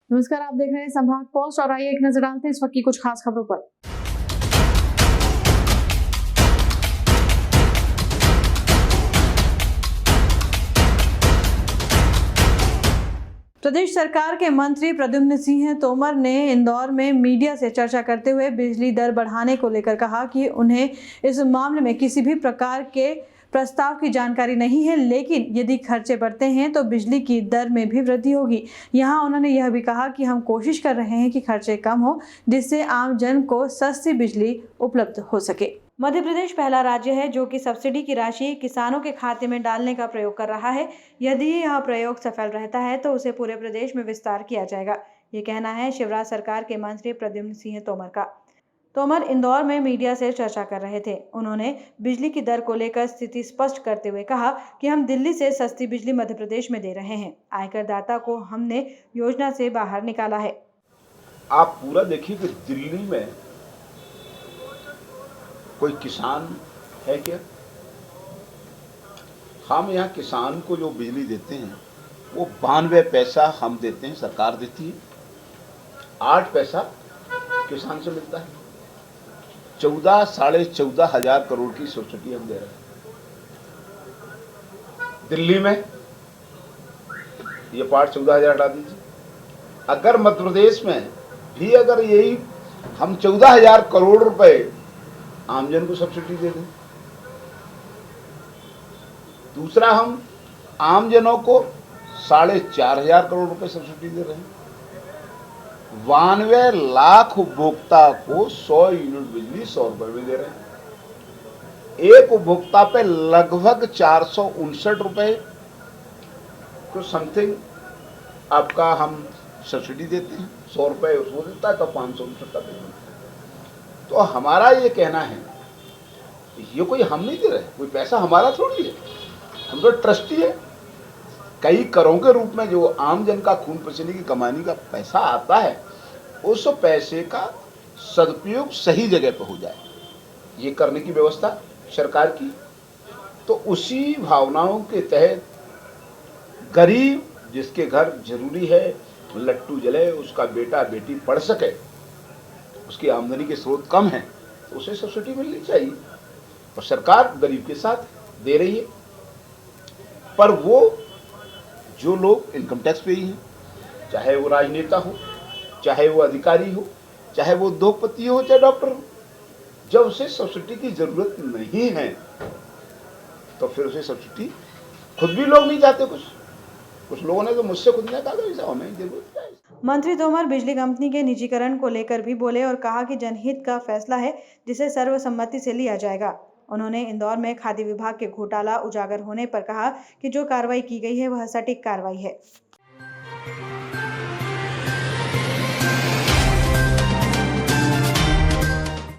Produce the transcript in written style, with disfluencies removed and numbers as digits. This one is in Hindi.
नमस्कार, आप देख रहे हैं संभाग पोस्ट और आइए एक नजर डालते हैं इस वक्त की कुछ खास खबरों पर। प्रदेश सरकार के मंत्री प्रद्युम्न सिंह तोमर ने इंदौर में मीडिया से चर्चा करते हुए बिजली दर बढ़ाने को लेकर कहा कि उन्हें इस मामले में किसी भी प्रकार के प्रस्ताव की जानकारी नहीं है, लेकिन यदि खर्चे बढ़ते हैं तो बिजली की दर में भी वृद्धि होगी। यहाँ उन्होंने यह भी कहा कि हम कोशिश कर रहे हैं कि खर्चे कम हो, जिससे आम जन को सस्ती बिजली उपलब्ध हो सके। मध्य प्रदेश पहला राज्य है जो कि सब्सिडी की राशि किसानों के खाते में डालने का प्रयोग कर रहा है। यदि यह प्रयोग सफल रहता है तो उसे पूरे प्रदेश में विस्तार किया जाएगा। ये कहना है शिवराज सरकार के मंत्री प्रद्युम्न सिंह तोमर का। तोमर इंदौर में मीडिया से चर्चा कर रहे थे। उन्होंने बिजली की दर को लेकर स्थिति स्पष्ट करते हुए कहा कि हम दिल्ली से सस्ती बिजली मध्य प्रदेश में दे रहे हैं। आयकर दाता को हमने योजना से बाहर निकाला है। आप पूरा देखिए कि दिल्ली में कोई किसान है क्या? हम यहाँ किसान को जो बिजली देते हैं वो 92 पैसा हम देते हैं, सरकार देती है। 8 पैसा किसान से मिलता है। 14,500 हजार करोड़ की सब्सिडी हम दे रहे हैं। दिल्ली में ये पार्ट 14,000 हटा दीजिए। अगर मध्य प्रदेश में भी अगर यही हम 14,000 करोड़ रुपए आमजन को सब्सिडी दे दें, दूसरा हम आमजनों को 4,500 करोड़ रुपए सब्सिडी दे रहे हैं। 92 लाख उपभोक्ता को 100 यूनिट बिजली 100 रुपए में दे रहे हैं। एक उपभोक्ता पे लगभग 459 रुपए को समथिंग आपका हम सब्सिडी देते हैं। 100 रुपए उसको देता है तो 559 का पेमेंट। तो हमारा ये कहना है, ये कोई हम नहीं दे रहे, कोई पैसा हमारा थोड़ी है, हम तो ट्रस्टी है। कई करों के रूप में जो आम जन का खून पसीने की कमाने का पैसा आता है, उस पैसे का सदुपयोग सही जगह पर हो जाए, ये करने की व्यवस्था सरकार की। तो उसी भावनाओं के तहत गरीब जिसके घर जरूरी है, लट्टू जले, उसका बेटा बेटी पढ़ सके, उसकी आमदनी के स्रोत कम है, तो उसे सब्सिडी मिलनी चाहिए और सरकार गरीब के साथ दे रही है। पर वो जो लोग इनकम टैक्स पेयी हैं, चाहे वो राजनेता हो, चाहे वो अधिकारी हो, चाहे वो उद्योगपति हो, चाहे डॉक्टर हो, जब उसे सब्सिडी की जरूरत नहीं है तो फिर उसे सब्सिडी खुद भी लोग नहीं चाहते। कुछ लोगों ने तो मुझसे खुद ने कहा हमें जरूरत है। मंत्री तोमर बिजली कंपनी के निजीकरण को लेकर भी बोले और कहा कि जनहित का फैसला है जिसे सर्वसम्मति से लिया जाएगा। उन्होंने इंदौर में खाद्य विभाग के घोटाला उजागर होने पर कहा कि जो कार्रवाई की गई है वह सटीक कार्रवाई है।